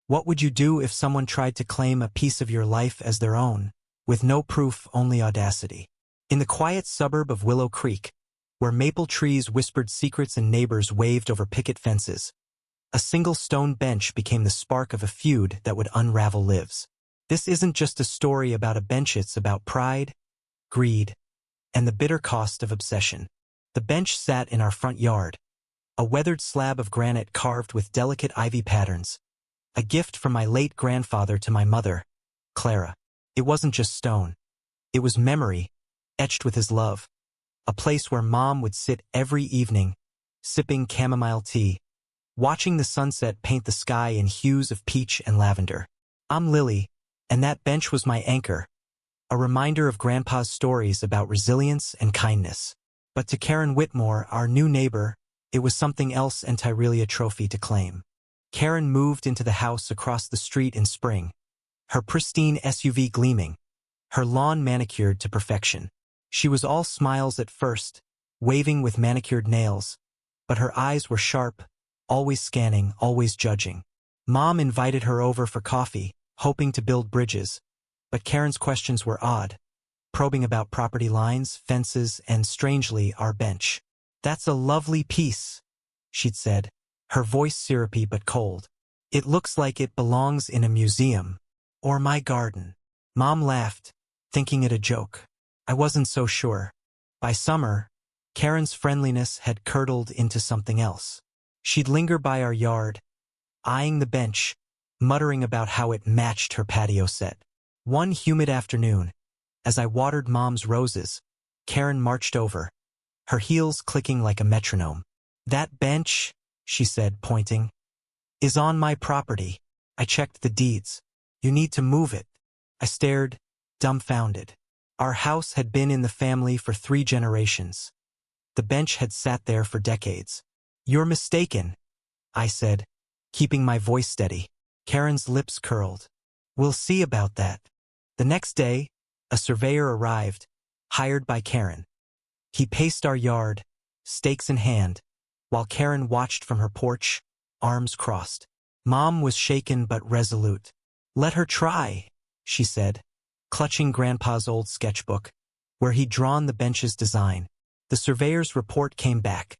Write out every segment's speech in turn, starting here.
What would you do if someone tried to claim a piece of your life as their own, with no proof, only audacity? In the quiet suburb of Willow Creek, where maple trees whispered secrets and neighbors waved over picket fences, a single stone bench became the spark of a feud that would unravel lives. This isn't just a story about a bench, it's about pride, greed, and the bitter cost of obsession. The bench sat in our front yard, a weathered slab of granite carved with delicate ivy patterns, a gift from my late grandfather to my mother, Clara. It wasn't just stone. It was memory, etched with his love. A place where Mom would sit every evening, sipping chamomile tea, watching the sunset paint the sky in hues of peach and lavender. I'm Lily, and that bench was my anchor, a reminder of Grandpa's stories about resilience and kindness. But to Karen Whitmore, our new neighbor, it was something else entirely a trophy to claim. Karen moved into the house across the street in spring, her pristine SUV gleaming, her lawn manicured to perfection. She was all smiles at first, waving with manicured nails, but her eyes were sharp, always scanning, always judging. Mom invited her over for coffee, hoping to build bridges, but Karen's questions were odd, probing about property lines, fences, and, strangely, our bench. "That's a lovely piece," she'd said, her voice syrupy but cold. "It looks like it belongs in a museum. Or my garden." Mom laughed, thinking it a joke. I wasn't so sure. By summer, Karen's friendliness had curdled into something else. She'd linger by our yard, eyeing the bench, muttering about how it matched her patio set. One humid afternoon, as I watered Mom's roses, Karen marched over, her heels clicking like a metronome. "That bench," she said, pointing, "is on my property. I checked the deeds. You need to move it." I stared, dumbfounded. Our house had been in the family for 3 generations. The bench had sat there for decades. "You're mistaken," I said, keeping my voice steady. Karen's lips curled. "We'll see about that." The next day, a surveyor arrived, hired by Karen. He paced our yard, stakes in hand, while Karen watched from her porch, arms crossed. Mom was shaken but resolute. "Let her try," she said, clutching Grandpa's old sketchbook, where he'd drawn the bench's design. The surveyor's report came back.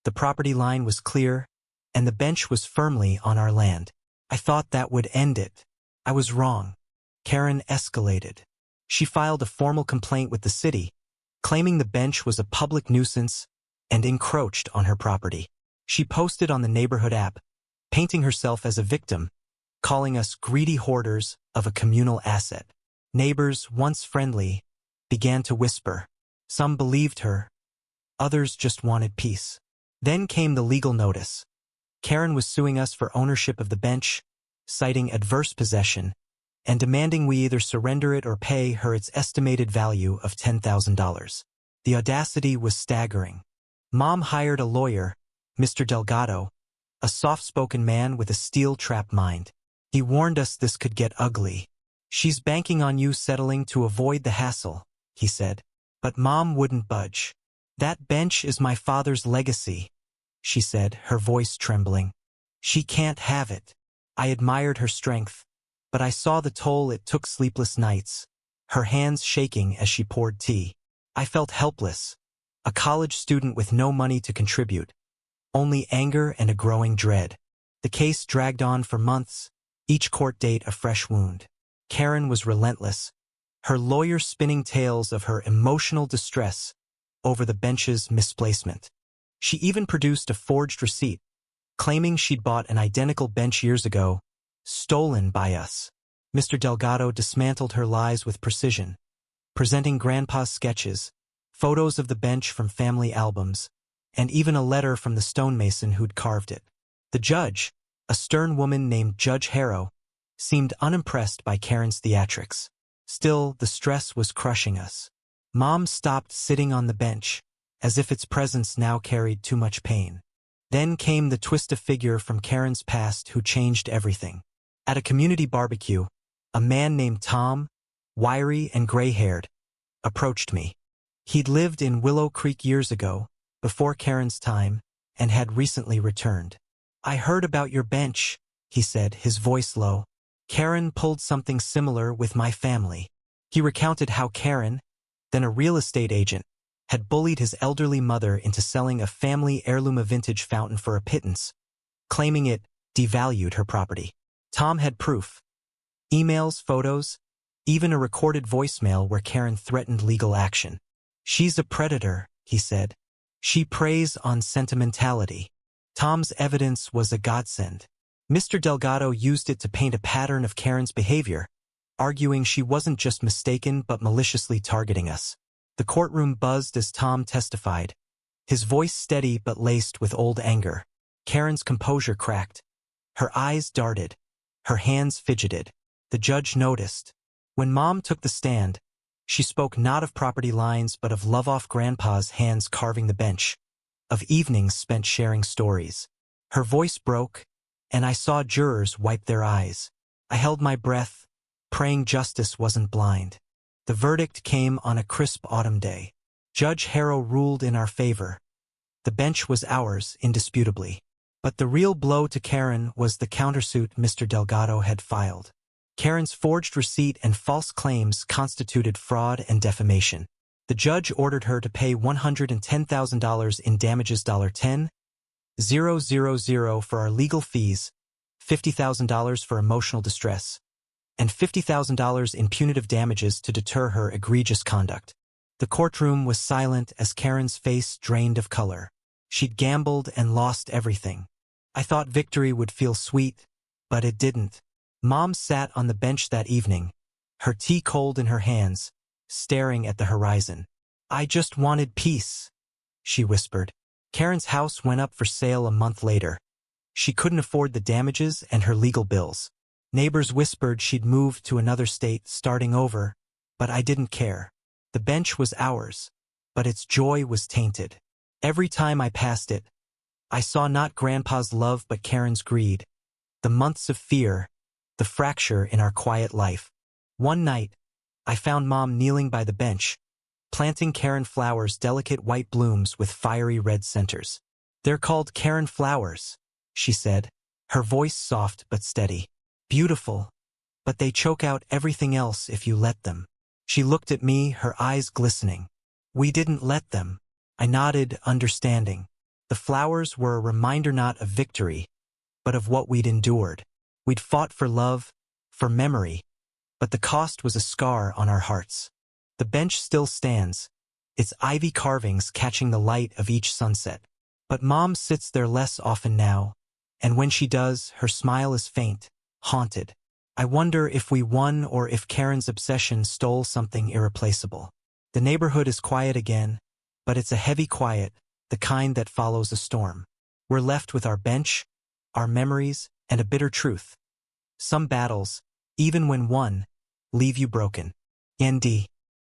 The property line was clear, and the bench was firmly on our land. I thought that would end it. I was wrong. Karen escalated. She filed a formal complaint with the city, claiming the bench was a public nuisance and encroached on her property. She posted on the neighborhood app, painting herself as a victim, calling us greedy hoarders of a communal asset. Neighbors, once friendly, began to whisper. Some believed her. Others just wanted peace. Then came the legal notice. Karen was suing us for ownership of the bench, citing adverse possession, and demanding we either surrender it or pay her its estimated value of $10,000. The audacity was staggering. Mom hired a lawyer, Mr. Delgado, a soft-spoken man with a steel-trap mind. He warned us this could get ugly. "She's banking on you settling to avoid the hassle," he said. But Mom wouldn't budge. "That bench is my father's legacy," she said, her voice trembling. "She can't have it." I admired her strength, but I saw the toll it took: sleepless nights, her hands shaking as she poured tea. I felt helpless, a college student with no money to contribute, only anger and a growing dread. The case dragged on for months, each court date a fresh wound. Karen was relentless, her lawyer spinning tales of her emotional distress over the bench's misplacement. She even produced a forged receipt, claiming she'd bought an identical bench years ago, stolen by us. Mr. Delgado dismantled her lies with precision, presenting Grandpa's sketches, photos of the bench from family albums, and even a letter from the stonemason who'd carved it. The judge, a stern woman named Judge Harrow, seemed unimpressed by Karen's theatrics. Still, the stress was crushing us. Mom stopped sitting on the bench, as if its presence now carried too much pain. Then came the twist: a figure from Karen's past who changed everything. At a community barbecue, a man named Tom, wiry and gray-haired, approached me. He'd lived in Willow Creek years ago, before Karen's time, and had recently returned. "I heard about your bench," he said, his voice low. Karen pulled something similar with my family. He recounted how Karen, then a real estate agent, had bullied his elderly mother into selling a family heirloom vintage fountain for a pittance, claiming it devalued her property. Tom had proof. Emails, photos, even a recorded voicemail where Karen threatened legal action. She's a predator, he said. She preys on sentimentality. Tom's evidence was a godsend. Mr. Delgado used it to paint a pattern of Karen's behavior, arguing she wasn't just mistaken but maliciously targeting us. The courtroom buzzed as Tom testified, his voice steady but laced with old anger. Karen's composure cracked. Her eyes darted. Her hands fidgeted. The judge noticed. When Mom took the stand, she spoke not of property lines but of love off Grandpa's hands carving the bench, of evenings spent sharing stories. Her voice broke, and I saw jurors wipe their eyes. I held my breath, praying justice wasn't blind. The verdict came on a crisp autumn day. Judge Harrow ruled in our favor. The bench was ours, indisputably. But the real blow to Karen was the countersuit Mr. Delgado had filed. Karen's forged receipt and false claims constituted fraud and defamation. The judge ordered her to pay $110,000 in damages, $10,000 for our legal fees, $50,000 for emotional distress, and $50,000 in punitive damages to deter her egregious conduct. The courtroom was silent as Karen's face drained of color. She'd gambled and lost everything. I thought victory would feel sweet, but it didn't. Mom sat on the bench that evening, her tea cold in her hands, staring at the horizon. I just wanted peace, she whispered. Karen's house went up for sale a month later. She couldn't afford the damages and her legal bills. Neighbors whispered she'd moved to another state, starting over, but I didn't care. The bench was ours, but its joy was tainted. Every time I passed it, I saw not Grandpa's love but Karen's greed, the months of fear, the fracture in our quiet life. One night, I found Mom kneeling by the bench, planting Karen flowers, delicate white blooms with fiery red centers. They're called Karen flowers, she said, her voice soft but steady. Beautiful, but they choke out everything else if you let them. She looked at me, her eyes glistening. We didn't let them. I nodded, understanding. The flowers were a reminder not of victory, but of what we'd endured. We'd fought for love, for memory, but the cost was a scar on our hearts. The bench still stands, its ivy carvings catching the light of each sunset. But Mom sits there less often now, and when she does, her smile is faint, haunted. I wonder if we won or if Karen's obsession stole something irreplaceable. The neighborhood is quiet again, but it's a heavy quiet, the kind that follows a storm. We're left with our bench, our memories, and a bitter truth. Some battles, even when won, leave you broken. Nd.